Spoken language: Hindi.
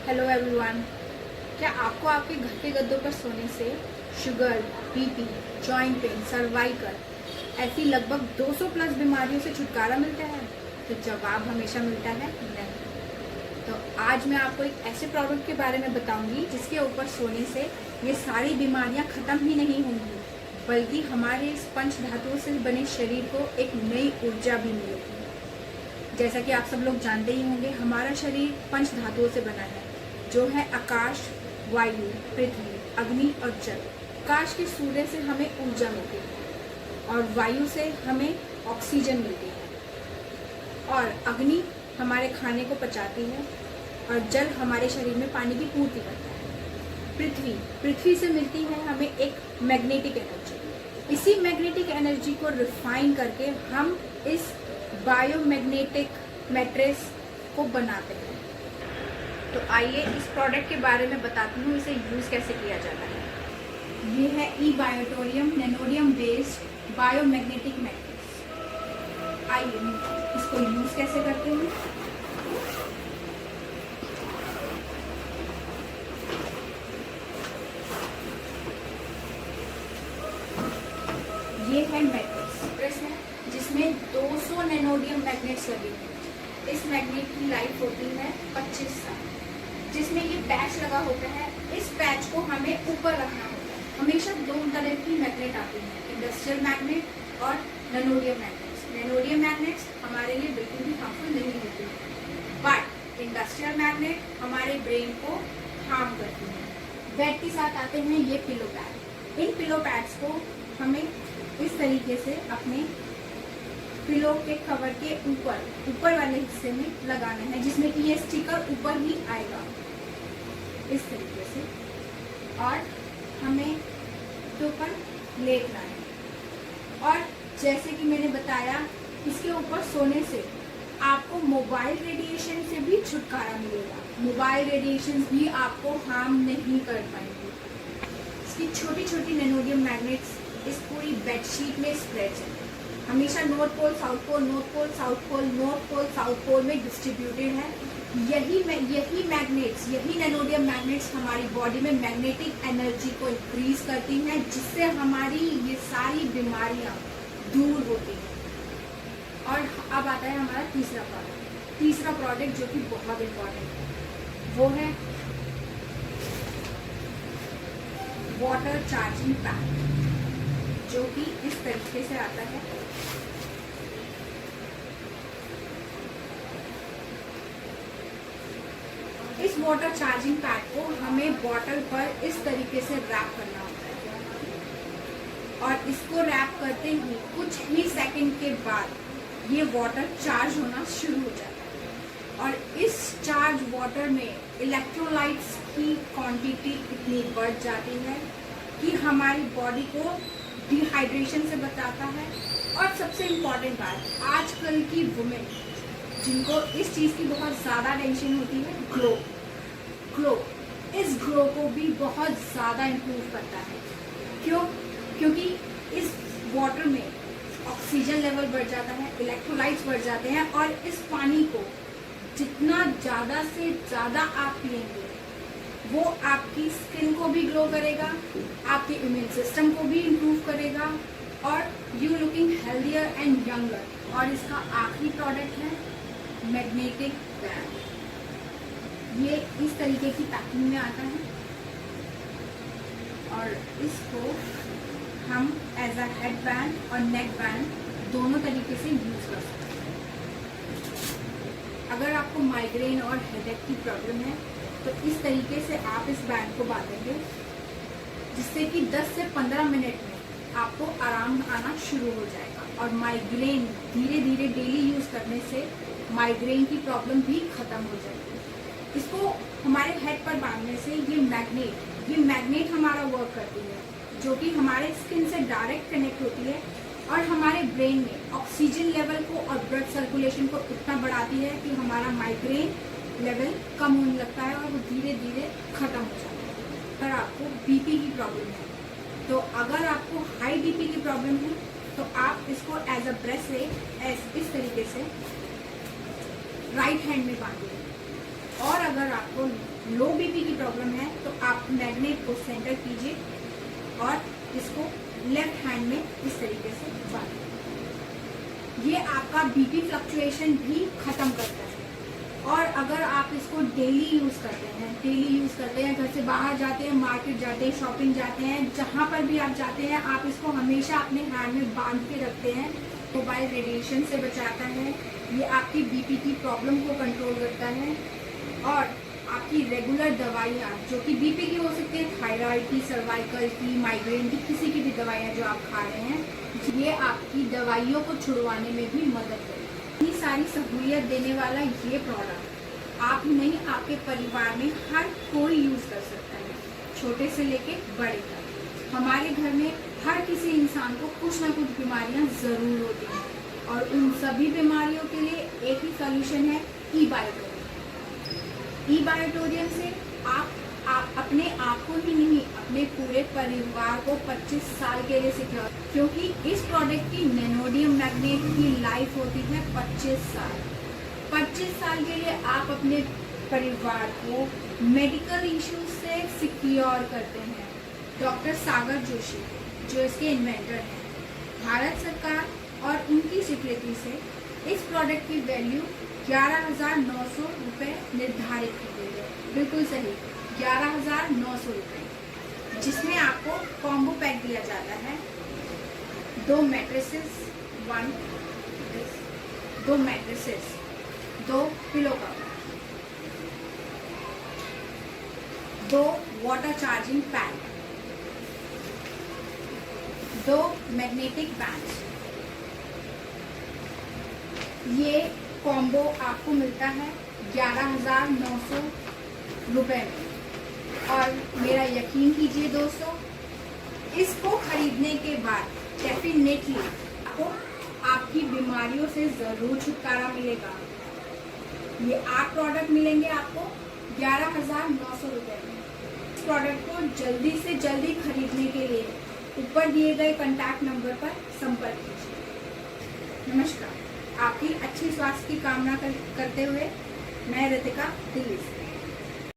Hello everyone. क्या आपको आपके घर के गद्दों पर सोने से sugar, BP, joint pain, cervical ऐसी लगभग 200 प्लस बीमारियों से छुटकारा मिलता है? तो जवाब हमेशा मिलता है नहीं। तो आज मैं आपको एक ऐसे प्रोडक्ट के बारे में बताऊंगी जिसके ऊपर सोने से ये सारी बीमारियां खत्म ही नहीं होंगी, बल्कि हमारे इस पंच धातुओं से बने शरीर को एक नई ऊर्जा भी मिलेगी। जैसा कि आप सब लोग जानते ही होंगे, हमारा शरीर पंच धातुओं से बना है, जो है आकाश, वायु, पृथ्वी, अग्नि और जल। आकाश के सूर्य से हमें ऊर्जा मिलती है और वायु से हमें ऑक्सीजन मिलती है और अग्नि हमारे खाने को पचाती है और जल हमारे शरीर में पानी की पूर्ति करता है। पृथ्वी से मिलती है हमें एक मैग्नेटिक एनर्जी। इसी मैग्नेटिक एनर्जी को रिफाइन करके हम इस बायोमैग्नेटिक मैट्रेस को बनाते हैं। तो आइए इस प्रोडक्ट के बारे में बताती हूँ, इसे यूज़ कैसे किया जाता है। ये है ई-बायोटोरियम नैनोडियम बेस्ड बायोमैग्नेटिक मैट्रेस। आइए इसको यूज़ कैसे करते हैं। ये है मैट्रेस है जिसमें 200 नैनोडियम मैग्नेट्स लगे हैं। इस मैग्नेट की लाइफ होती है 25 साल, जिसमें ये पैच लगा होता है। इस पैच को हमें ऊपर रखना होता है। हमेशा दो तरह की मैग्नेट आती है, इंडस्ट्रियल मैग्नेट और नैनोडियम मैग्नेट्स। नैनोडियम मैग्नेट्स हमारे लिए बिल्कुल भी हार्मफुल नहीं होती, बट इंडस्ट्रियल मैग्नेट हमारे ब्रेन को हार्म करती है। बेड के साथ आते हैं ये पिलो पैड। इन पिलो पैड्स को हमें इस तरीके से अपने पिलो के कवर के ऊपर वाले हिस्से में लगाना है, जिसमें कि ये स्टिकर ऊपर ही आएगा इस तरीके से, और हमें इसके ऊपर लेटना है। और जैसे कि मैंने बताया, इसके ऊपर सोने से आपको मोबाइल रेडिएशन से भी छुटकारा मिलेगा। मोबाइल रेडिएशन भी आपको हार्म नहीं कर पाएंगे। इसकी छोटी छोटी नैनोडियम मैग्नेट्स इस पूरी बेडशीट में स्प्रेड है। हमेशा north pole south pole, north pole south pole, north pole south pole में डिस्ट्रीब्यूटेड है। यही मैग्नेट्स, यही नैनोडियम मैग्नेट्स हमारी बॉडी में मैग्नेटिक एनर्जी को इंक्रीज करती हैं, जिससे हमारी ये सारी बीमारियां दूर होती हैं। और अब आता है हमारा तीसरा प्रोडक्ट जो कि बहुत इम्पोर्टेंट है, वो है वाटर चार्जिंग पैड, जो कि इस तरीके से आता है। इस वाटर चार्जिंग पैड को हमें बॉटल पर इस तरीके से रैप करना होता है और इसको रैप करते ही कुछ ही सेकंड के बाद ये वाटर चार्ज होना शुरू हो जाता है। और इस चार्ज वाटर में इलेक्ट्रोलाइट्स की क्वांटिटी इतनी बढ़ जाती है कि हमारी बॉडी को डिहाइड्रेशन से बचाता है। और सबसे इम्पॉर्टेंट बात, आजकल की वुमेन जिनको इस चीज़ की बहुत ज़्यादा टेंशन होती है, ग्लो। इस ग्लो को भी बहुत ज़्यादा इम्प्रूव करता है। क्यों? क्योंकि इस वाटर में ऑक्सीजन लेवल बढ़ जाता है, इलेक्ट्रोलाइट्स बढ़ जाते हैं, और इस पानी को जितना ज़्यादा से ज़्यादा आप पिएंगे, वो आपकी स्किन को भी ग्लो करेगा, आपके इम्यून सिस्टम को भी इम्प्रूव करेगा, और you looking healthier and younger. और इसका आखिरी प्रोडक्ट है मैग्नेटिक बैंड। ये इस तरीके की पैकिंग में आता है और इसको हम एज अ हेड बैंड और नेक बैंड दोनों तरीके से यूज कर सकते हैं। अगर आपको माइग्रेन और हेडेक की प्रॉब्लम है तो इस तरीके से आप इस बैंड को बांधेंगे, जिससे कि 10 से 15 मिनट में आपको आराम आना शुरू हो जाएगा। और माइग्रेन धीरे धीरे डेली यूज करने से माइग्रेन की प्रॉब्लम भी खत्म हो जाएगी। इसको हमारे हेड पर बांधने से ये मैग्नेट हमारा वर्क करती है, जो कि हमारे स्किन से डायरेक्ट कनेक्ट होती है और हमारे ब्रेन में ऑक्सीजन लेवल को और ब्लड सर्कुलेशन को इतना बढ़ाती है कि हमारा माइग्रेन लेवल कम होने लगता है और वो धीरे धीरे खत्म हो जाता है। अगर आपको बीपी की प्रॉब्लम है, तो अगर आपको हाई बीपी की प्रॉब्लम है, तो आप इसको एज अ ब्रेसलेट इस तरीके से राइट हैंड में बांधिए। और अगर आपको लो बीपी की प्रॉब्लम है तो आप मैग्नेट को सेंटर कीजिए और इसको लेफ्ट हैंड में इस तरीके से बांधिए। ये आपका बीपी फ्लक्चुएशन भी खत्म करता है। और अगर आप इसको डेली यूज करते हैं, घर से बाहर जाते हैं, मार्केट जाते हैं, शॉपिंग जाते हैं, जहाँ पर भी आप जाते हैं, आप इसको हमेशा अपने हैंड में बांध के रखते हैं। मोबाइल रेडिएशन से बचाता है, ये आपकी बीपी की प्रॉब्लम को कंट्रोल करता है। और आपकी रेगुलर दवाइयाँ जो कि बीपी की हो सकती है, थायराइड की, सर्वाइकल की, माइग्रेन की, किसी की भी दवाइयाँ जो आप खा रहे हैं, ये आपकी दवाइयों को छुड़वाने में भी मदद करेगी। इतनी सारी सहूलियत देने वाला ये प्रोडक्ट आप ही नहीं, आपके परिवार में हर कोई यूज कर सकता है, छोटे से लेके बड़े तक। हमारे घर में हर किसी इंसान को कुछ ना कुछ बीमारियां जरूर होती हैं और उन सभी बीमारियों के लिए एक ही सॉल्यूशन है, ई बायोटोरियम। ई बायोटोरियम से आप अपने आप को ही नहीं, अपने पूरे परिवार को 25 साल के लिए सिक्योर, क्योंकि इस प्रोडक्ट की नैनोडियम मैग्नेट की लाइफ होती है 25 साल। 25 साल के लिए आप अपने परिवार को मेडिकल इश्यूज से सिक्योर करते हैं। डॉक्टर सागर जोशी जो इसके इन्वेंटर हैं, भारत सरकार और उनकी स्वीकृति से इस प्रोडक्ट की वैल्यू 11,900 रुपये निर्धारित की गई है। बिल्कुल सही, 11,900 रुपये, जिसमें आपको कॉम्बो पैक दिया जाता है। 2 mattresses, 2 pillow cover, 2 water charging pad, 2 magnetic band. ये कॉम्बो आपको मिलता है 11,900 रुपये में। और मेरा यकीन कीजिए दोस्तों, इसको खरीदने के बाद डेफिनेटली आपको आपकी बीमारियों से जरूर छुटकारा मिलेगा। ये 8 प्रोडक्ट मिलेंगे आपको 11,900 रुपये में। इस प्रोडक्ट को जल्दी से जल्दी खरीदने के लिए ऊपर दिए गए कॉन्टैक्ट नंबर पर संपर्क कीजिए। नमस्कार, आपकी अच्छी स्वास्थ्य की कामना करते हुए मैं रितिका, दिल्ली से।